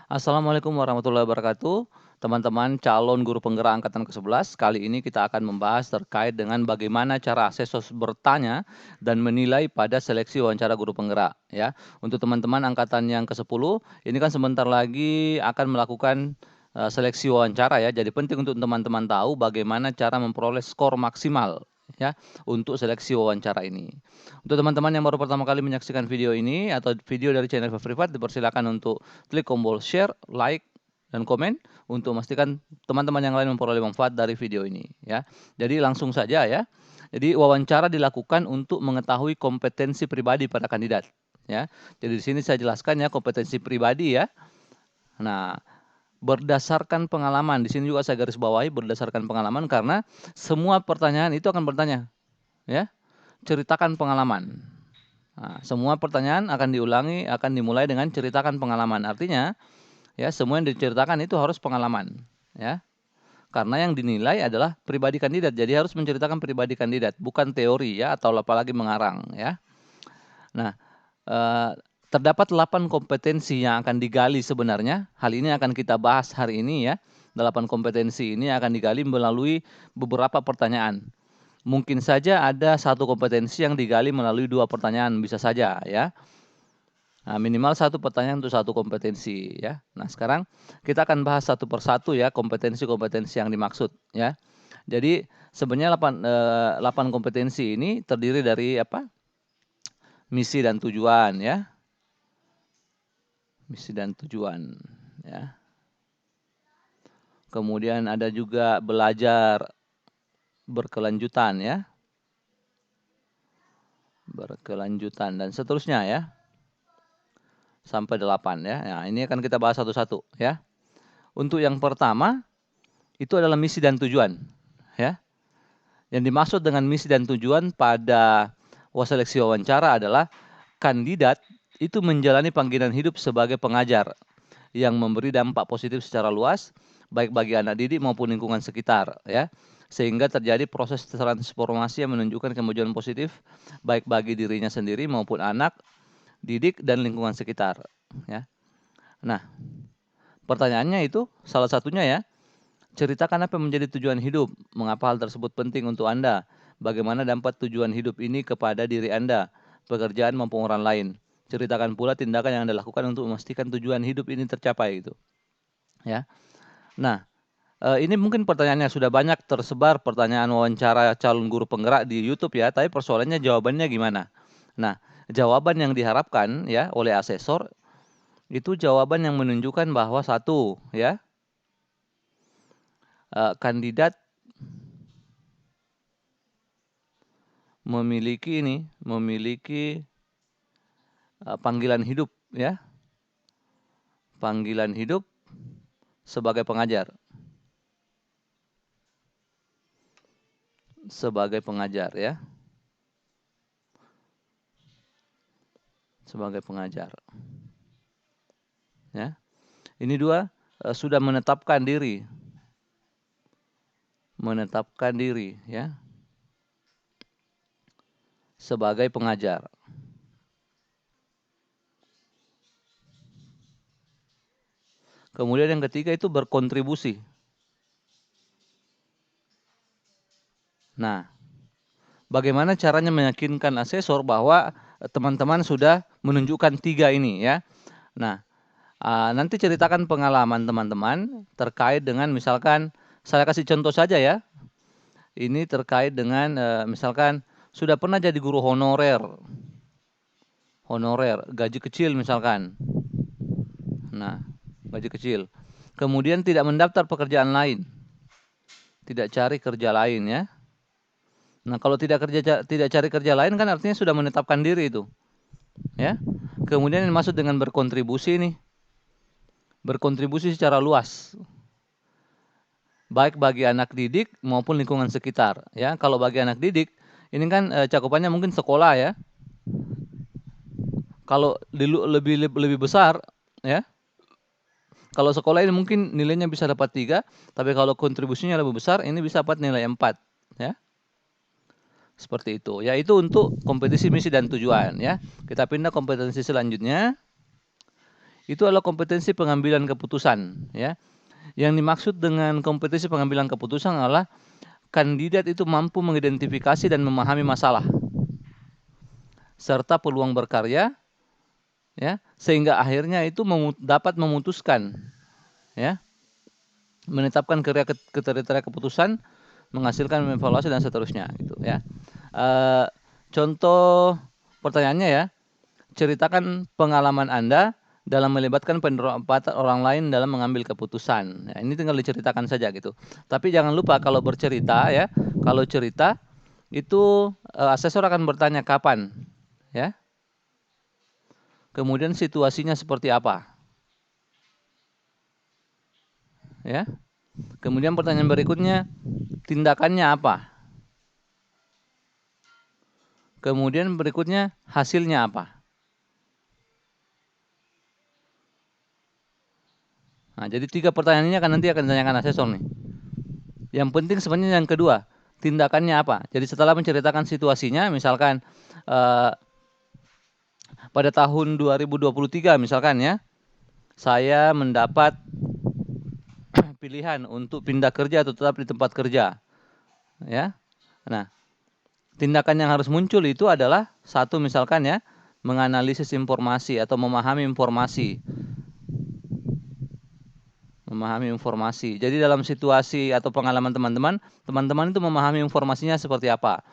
Assalamualaikum warahmatullahi wabarakatuh. Teman-teman calon guru penggerak angkatan ke-11, kali ini kita akan membahas terkait dengan bagaimana cara asesor bertanya dan menilai pada seleksi wawancara guru penggerak ya. Untuk teman-teman angkatan yang ke-10, ini kan sebentar lagi akan melakukan seleksi wawancara ya. Jadi penting untuk teman-teman tahu bagaimana cara memperoleh skor maksimal ya untuk seleksi wawancara ini. Untuk teman-teman yang baru pertama kali menyaksikan video ini atau video dari channel Privat, dipersilakan untuk klik tombol share, like, dan komen untuk memastikan teman-teman yang lain memperoleh manfaat dari video ini ya. Jadi langsung saja ya. Jadi wawancara dilakukan untuk mengetahui kompetensi pribadi pada kandidat ya. Jadi di sini saya jelaskan ya kompetensi pribadi ya. Nah, berdasarkan pengalaman, di sini juga saya garis bawahi berdasarkan pengalaman karena semua pertanyaan itu akan bertanya ya. Ceritakan pengalaman. Nah, semua pertanyaan akan diulangi, akan dimulai dengan ceritakan pengalaman. Artinya, ya semua yang diceritakan itu harus pengalaman, ya. Karena yang dinilai adalah pribadi kandidat, jadi harus menceritakan pribadi kandidat, bukan teori ya atau apalagi mengarang, ya. Nah, terdapat 8 kompetensi yang akan digali sebenarnya. Hal ini akan kita bahas hari ini ya. 8 kompetensi ini akan digali melalui beberapa pertanyaan. Mungkin saja ada satu kompetensi yang digali melalui 2 pertanyaan, bisa saja ya. Nah, minimal 1 pertanyaan untuk 1 kompetensi ya. Nah, sekarang kita akan bahas satu persatu ya kompetensi-kompetensi yang dimaksud ya. Jadi sebenarnya 8 kompetensi ini terdiri dari apa? Misi dan tujuan ya. Misi dan tujuan ya. Kemudian ada juga belajar berkelanjutan ya. Berkelanjutan dan seterusnya ya. Sampai 8 ya. Nah, ini akan kita bahas satu-satu ya. Untuk yang pertama itu adalah misi dan tujuan ya. Yang dimaksud dengan misi dan tujuan pada seleksi wawancara adalah kandidat itu menjalani panggilan hidup sebagai pengajar yang memberi dampak positif secara luas baik bagi anak didik maupun lingkungan sekitar ya. Sehingga terjadi proses transformasi yang menunjukkan kemajuan positif baik bagi dirinya sendiri maupun anak didik dan lingkungan sekitar ya. Nah, pertanyaannya itu salah satunya ya, ceritakan apa yang menjadi tujuan hidup, mengapa hal tersebut penting untuk Anda, bagaimana dampak tujuan hidup ini kepada diri Anda, pekerjaan maupun orang lain. Ceritakan pula tindakan yang Anda lakukan untuk memastikan tujuan hidup ini tercapai gitu. Ya. Nah, ini mungkin pertanyaannya sudah banyak tersebar pertanyaan wawancara calon guru penggerak di YouTube ya, tapi persoalannya jawabannya gimana? Nah, jawaban yang diharapkan ya oleh asesor itu jawaban yang menunjukkan bahwa satu ya, kandidat memiliki panggilan hidup ya. Panggilan hidup sebagai pengajar. Sebagai pengajar ya. Sebagai pengajar. Ya. Ini dua sudah menetapkan diri. Menetapkan diri ya. Sebagai pengajar. Kemudian yang ketiga itu berkontribusi. Nah, bagaimana caranya meyakinkan asesor bahwa teman-teman sudah menunjukkan 3 ini ya. Nah, nanti ceritakan pengalaman teman-teman terkait dengan misalkan saya kasih contoh saja ya. Ini terkait dengan misalkan sudah pernah jadi guru honorer. Honorer, gaji kecil misalkan. Nah, gaji kecil. Kemudian tidak mendaftar pekerjaan lain. Tidak cari kerja lain ya. Nah, kalau tidak cari kerja lain kan artinya sudah menetapkan diri itu. Ya. Kemudian yang dimaksud dengan berkontribusi nih. Berkontribusi secara luas. Baik bagi anak didik maupun lingkungan sekitar ya. Kalau bagi anak didik ini kan cakupannya mungkin sekolah ya. Kalau lebih besar ya. Kalau sekolah ini mungkin nilainya bisa dapat 3, tapi kalau kontribusinya lebih besar ini bisa dapat nilai 4 ya. Seperti itu. Ya, itu untuk kompetisi misi dan tujuan ya. Kita pindah kompetensi selanjutnya. itu adalah kompetensi pengambilan keputusan, ya. Yang dimaksud dengan kompetensi pengambilan keputusan adalah kandidat itu mampu mengidentifikasi dan memahami masalah serta peluang berkarya, ya, sehingga akhirnya itu dapat memutuskan, ya, menetapkan kriteria keputusan, menghasilkan evaluasi dan seterusnya, gitu, ya. Contoh pertanyaannya, ya, ceritakan pengalaman Anda dalam melibatkan pendapat orang lain dalam mengambil keputusan. Ya, ini tinggal diceritakan saja gitu. Tapi jangan lupa kalau bercerita, ya, kalau cerita itu asesor akan bertanya kapan, ya. Kemudian situasinya seperti apa, ya. Kemudian pertanyaan berikutnya, tindakannya apa? Kemudian berikutnya, hasilnya apa? Nah, jadi 3 pertanyaan ini nanti akan ditanyakan asesor nih. Yang penting sebenarnya yang kedua, tindakannya apa? Jadi setelah menceritakan situasinya, misalkan pada tahun 2023 misalkan, ya, saya mendapat pilihan untuk pindah kerja atau tetap di tempat kerja, ya. Nah, tindakan yang harus muncul itu adalah satu, misalkan, ya, menganalisis informasi atau memahami informasi. Jadi dalam situasi atau pengalaman teman-teman itu memahami informasinya seperti apa.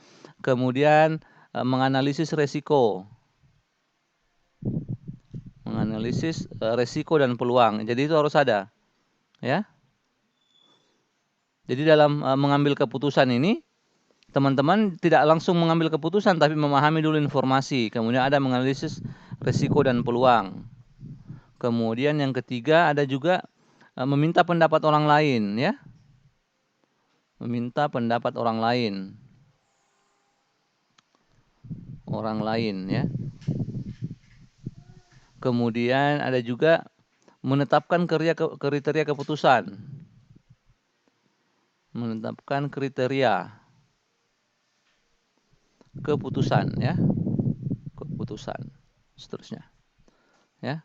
Kemudian menganalisis resiko. Menganalisis resiko dan peluang. Jadi itu harus ada, ya. Jadi dalam mengambil keputusan ini, teman-teman tidak langsung mengambil keputusan tapi memahami dulu informasi. Kemudian ada menganalisis resiko dan peluang. Kemudian yang ketiga ada juga meminta pendapat orang lain, ya. Meminta pendapat orang lain. Ya. Kemudian ada juga menetapkan kriteria keputusan. Menetapkan kriteria keputusan, ya. Keputusan seterusnya, ya.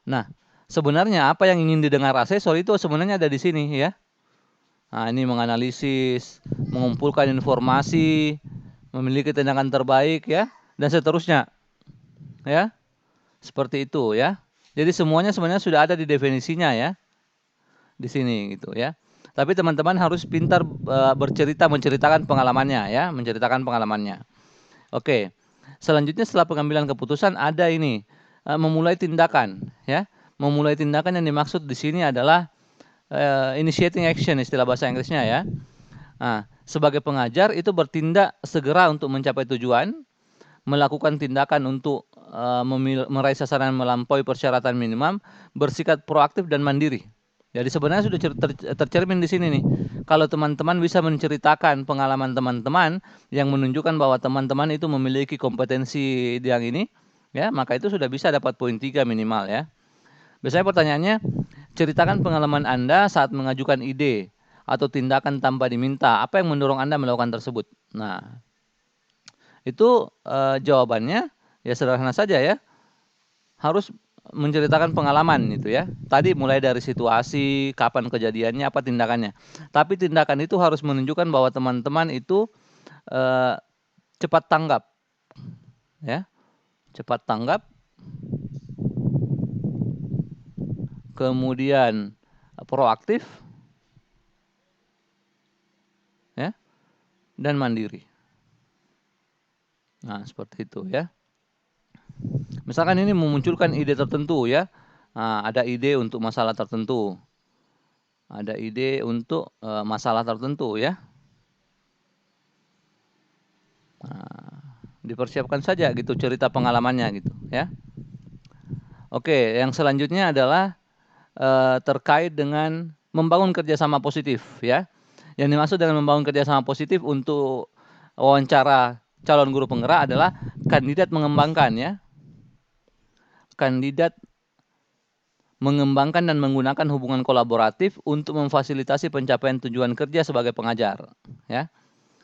Nah, sebenarnya apa yang ingin didengar asesor itu sebenarnya ada di sini, ya. Nah, ini menganalisis, mengumpulkan informasi, memiliki tindakan terbaik, ya, dan seterusnya, ya. Seperti itu, ya. Jadi semuanya sebenarnya sudah ada di definisinya, ya. Di sini gitu, ya. Tapi teman-teman harus pintar menceritakan pengalamannya, ya, menceritakan pengalamannya. Oke. Selanjutnya setelah pengambilan keputusan ada ini memulai tindakan, ya. Memulai tindakan yang dimaksud di sini adalah initiating action istilah bahasa Inggrisnya, ya. Nah, sebagai pengajar itu bertindak segera untuk mencapai tujuan, melakukan tindakan untuk meraih sasaran melampaui persyaratan minimum, bersikap proaktif dan mandiri. Jadi sebenarnya sudah tercermin di sini nih. Kalau teman-teman bisa menceritakan pengalaman teman-teman yang menunjukkan bahwa teman-teman itu memiliki kompetensi yang ini, ya, maka itu sudah bisa dapat poin 3 minimal, ya. Biasanya pertanyaannya, ceritakan pengalaman Anda saat mengajukan ide atau tindakan tanpa diminta. Apa yang mendorong Anda melakukan tersebut? Nah, itu jawabannya ya sederhana saja, ya. Harus menceritakan pengalaman itu, ya. Tadi mulai dari situasi, kapan kejadiannya, apa tindakannya. Tapi tindakan itu harus menunjukkan bahwa teman-teman itu cepat tanggap, ya. Cepat tanggap. Kemudian proaktif, ya, dan mandiri. Nah, seperti itu, ya. Misalkan ini memunculkan ide tertentu, ya. Nah, ada ide untuk masalah tertentu. Ada ide untuk masalah tertentu, ya. Nah, dipersiapkan saja gitu cerita pengalamannya gitu, ya. Oke, yang selanjutnya adalah terkait dengan membangun kerjasama positif, ya. Yang dimaksud dengan membangun kerjasama positif untuk wawancara calon guru penggerak adalah kandidat mengembangkan, ya. Kandidat mengembangkan dan menggunakan hubungan kolaboratif untuk memfasilitasi pencapaian tujuan kerja sebagai pengajar, ya.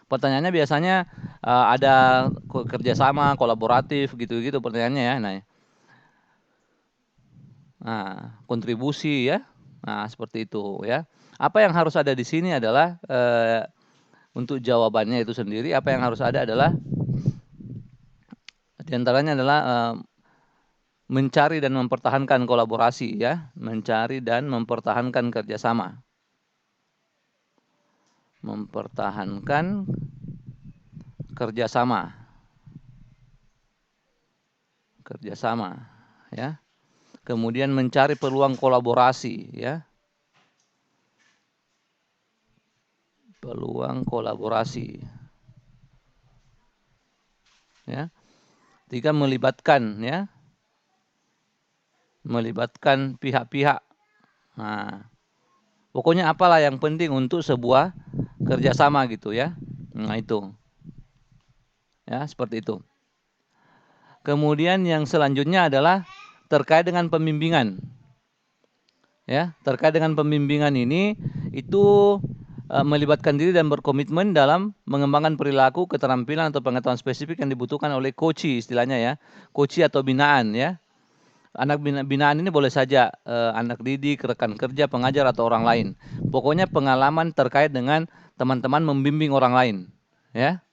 Pertanyaannya biasanya ada kerjasama kolaboratif gitu-gitu pertanyaannya, ya. Nah, Nah, kontribusi ya. Nah, seperti itu ya. Apa yang harus ada di sini adalah untuk jawabannya itu sendiri, apa yang harus ada adalah di antaranya adalah mencari dan mempertahankan kolaborasi ya, mencari dan mempertahankan kerjasama. Mempertahankan kerjasama. Kerjasama ya. Kemudian mencari peluang kolaborasi ya. Peluang kolaborasi. Ya. 3, melibatkan ya. Melibatkan pihak-pihak. Nah, pokoknya apalah yang penting untuk sebuah kerjasama gitu ya. Nah itu. Ya, seperti itu. Kemudian yang selanjutnya adalah terkait dengan pembimbingan. Ya, terkait dengan pembimbingan ini itu melibatkan diri dan berkomitmen dalam mengembangkan perilaku, keterampilan atau pengetahuan spesifik yang dibutuhkan oleh coachee istilahnya ya. Coachee atau binaan ya. Anak binaan ini boleh saja anak didik, rekan kerja, pengajar atau orang lain. Pokoknya pengalaman terkait dengan teman-teman membimbing orang lain, ya.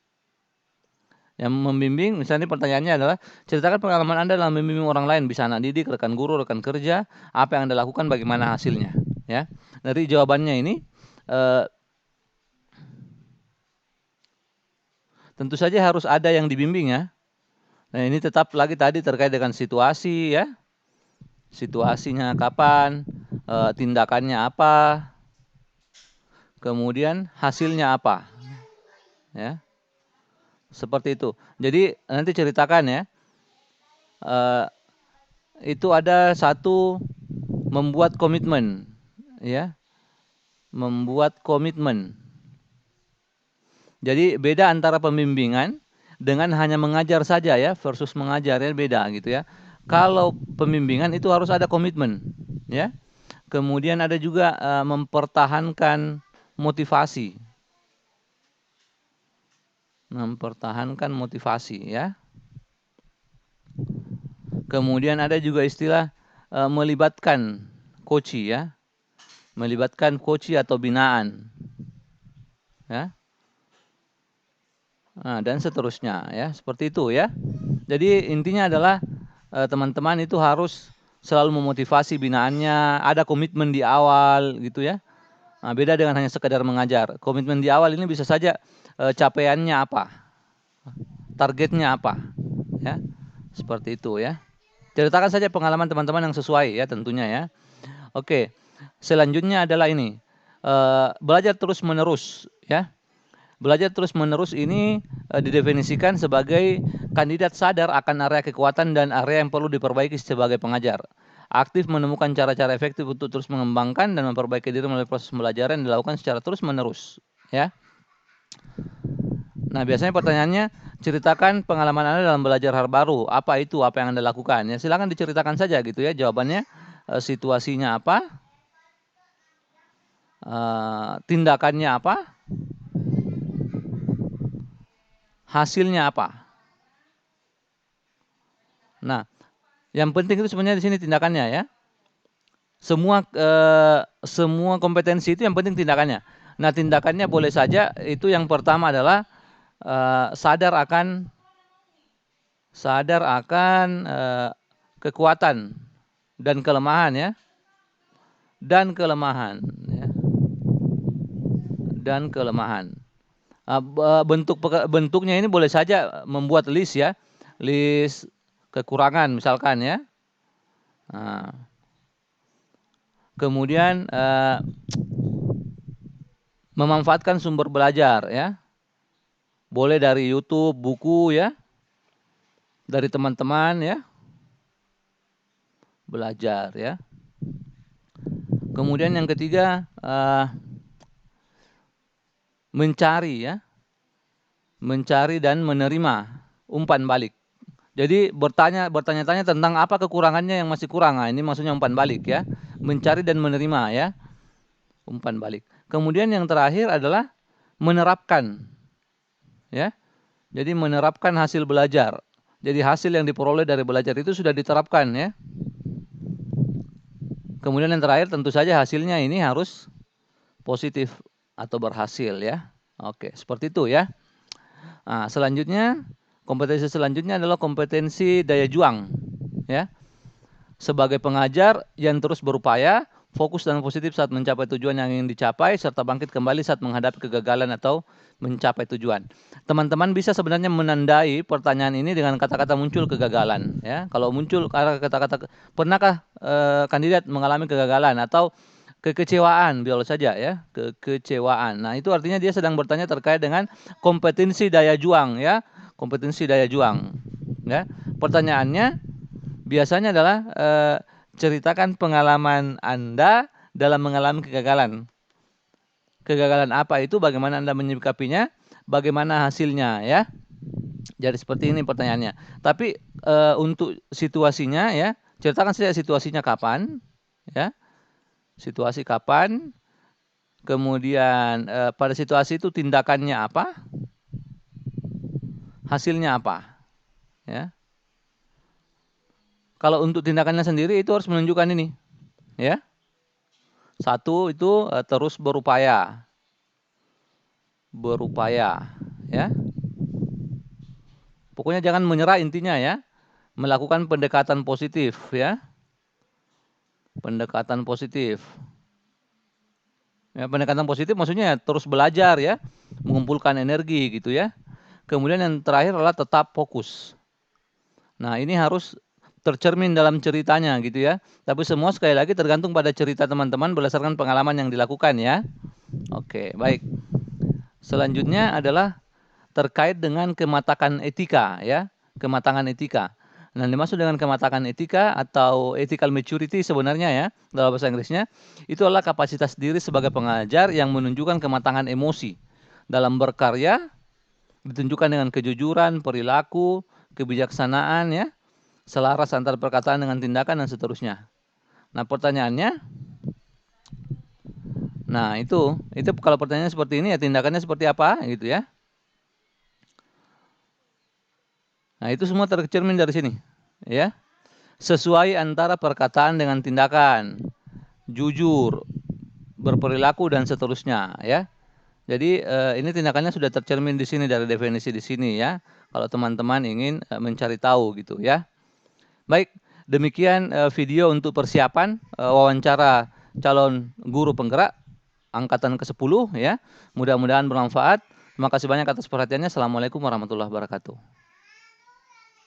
Yang membimbing, misalnya pertanyaannya adalah ceritakan pengalaman Anda dalam membimbing orang lain, bisa anak didik, rekan guru, rekan kerja, apa yang Anda lakukan, bagaimana hasilnya, ya. Dari jawabannya ini tentu saja harus ada yang dibimbing ya. Nah, ini tetap lagi tadi terkait dengan situasi ya. Situasinya kapan, tindakannya apa, kemudian hasilnya apa, ya, seperti itu. Jadi nanti ceritakan ya, itu ada satu membuat komitmen, ya, membuat komitmen. Jadi beda antara pembimbingan dengan hanya mengajar saja ya, versus mengajar ya, beda gitu ya. Kalau pembimbingan itu harus ada komitmen, ya. Kemudian ada juga mempertahankan motivasi. Mempertahankan motivasi ya. Kemudian ada juga istilah melibatkan coachee ya. Melibatkan coachee atau binaan. Ya. Nah, dan seterusnya ya, seperti itu ya. Jadi intinya adalah teman-teman itu harus selalu memotivasi binaannya, ada komitmen di awal gitu ya. Nah, beda dengan hanya sekedar mengajar. Komitmen di awal ini bisa saja capaiannya apa, targetnya apa, ya, seperti itu ya. Ceritakan saja pengalaman teman-teman yang sesuai ya tentunya ya. Oke, selanjutnya adalah ini belajar terus menerus ya. Belajar terus menerus ini didefinisikan sebagai kandidat sadar akan area kekuatan dan area yang perlu diperbaiki sebagai pengajar. Aktif menemukan cara-cara efektif untuk terus mengembangkan dan memperbaiki diri melalui proses pembelajaran yang dilakukan secara terus menerus ya. Nah, biasanya pertanyaannya, ceritakan pengalaman Anda dalam belajar hal baru. Apa itu? Apa yang Anda lakukan? Ya, silakan diceritakan saja gitu ya. Jawabannya situasinya apa? Tindakannya apa? Hasilnya apa? Nah, yang penting itu sebenarnya di sini tindakannya ya. Semua kompetensi itu yang penting tindakannya. Nah, tindakannya boleh saja itu yang pertama adalah sadar akan kekuatan dan kelemahan ya. Dan kelemahan ya. Dan kelemahan. Bentuknya ini boleh saja membuat list ya. List kekurangan misalkan ya. Nah, kemudian memanfaatkan sumber belajar ya. Boleh dari YouTube, buku ya. Dari teman-teman ya. Belajar ya. Kemudian yang ketiga mencari ya. Mencari dan menerima umpan balik. Jadi bertanya-tanya tentang apa kekurangannya yang masih kurang. Nah, ini maksudnya umpan balik ya. Mencari dan menerima ya. Umpan balik. Kemudian yang terakhir adalah menerapkan. Ya. Jadi menerapkan hasil belajar. Jadi hasil yang diperoleh dari belajar itu sudah diterapkan ya. Kemudian yang terakhir tentu saja hasilnya ini harus positif atau berhasil ya. Oke, seperti itu ya. Nah, selanjutnya kompetensi selanjutnya adalah kompetensi daya juang ya. Sebagai pengajar yang terus berupaya, fokus dan positif saat mencapai tujuan yang ingin dicapai, serta bangkit kembali saat menghadapi kegagalan atau mencapai tujuan. Teman-teman bisa sebenarnya menandai pertanyaan ini dengan kata-kata muncul kegagalan. Ya, kalau muncul kata-kata, pernahkah kandidat mengalami kegagalan atau kekecewaan, biar saja ya, kekecewaan. Nah, itu artinya dia sedang bertanya terkait dengan kompetensi daya juang ya, kompetensi daya juang. Ya, pertanyaannya biasanya adalah ceritakan pengalaman Anda dalam mengalami kegagalan. Kegagalan apa itu, bagaimana Anda menyikapinya, bagaimana hasilnya ya. Jadi seperti ini pertanyaannya. Tapi untuk situasinya ya, ceritakan saja situasinya kapan ya. Situasi kapan, kemudian pada situasi itu tindakannya apa, hasilnya apa ya. Kalau untuk tindakannya sendiri itu harus menunjukkan ini ya. Satu itu terus berupaya ya. Pokoknya jangan menyerah intinya ya. Melakukan pendekatan positif ya. Pendekatan positif. Ya, pendekatan positif maksudnya terus belajar ya, mengumpulkan energi gitu ya. Kemudian yang terakhir adalah tetap fokus. Nah, ini harus tercermin dalam ceritanya gitu ya. Tapi semua sekali lagi tergantung pada cerita teman-teman berdasarkan pengalaman yang dilakukan ya. Oke, baik. Selanjutnya adalah terkait dengan kematangan etika ya, kematangan etika. Nah, dimaksud dengan kematangan etika atau ethical maturity sebenarnya ya, dalam bahasa Inggrisnya, itu adalah kapasitas diri sebagai pengajar yang menunjukkan kematangan emosi dalam berkarya, ditunjukkan dengan kejujuran, perilaku, kebijaksanaan ya, selaras antara perkataan dengan tindakan dan seterusnya. Nah, pertanyaannya, nah itu kalau pertanyaannya seperti ini ya, tindakannya seperti apa gitu ya. Nah, itu semua tercermin dari sini, ya. Sesuai antara perkataan dengan tindakan, jujur, berperilaku dan seterusnya, ya. Jadi ini tindakannya sudah tercermin di sini dari definisi di sini ya. Kalau teman-teman ingin mencari tahu gitu ya. Baik, demikian video untuk persiapan wawancara calon guru penggerak angkatan ke-10 ya. Mudah-mudahan bermanfaat. Terima kasih banyak atas perhatiannya. Assalamualaikum warahmatullahi wabarakatuh.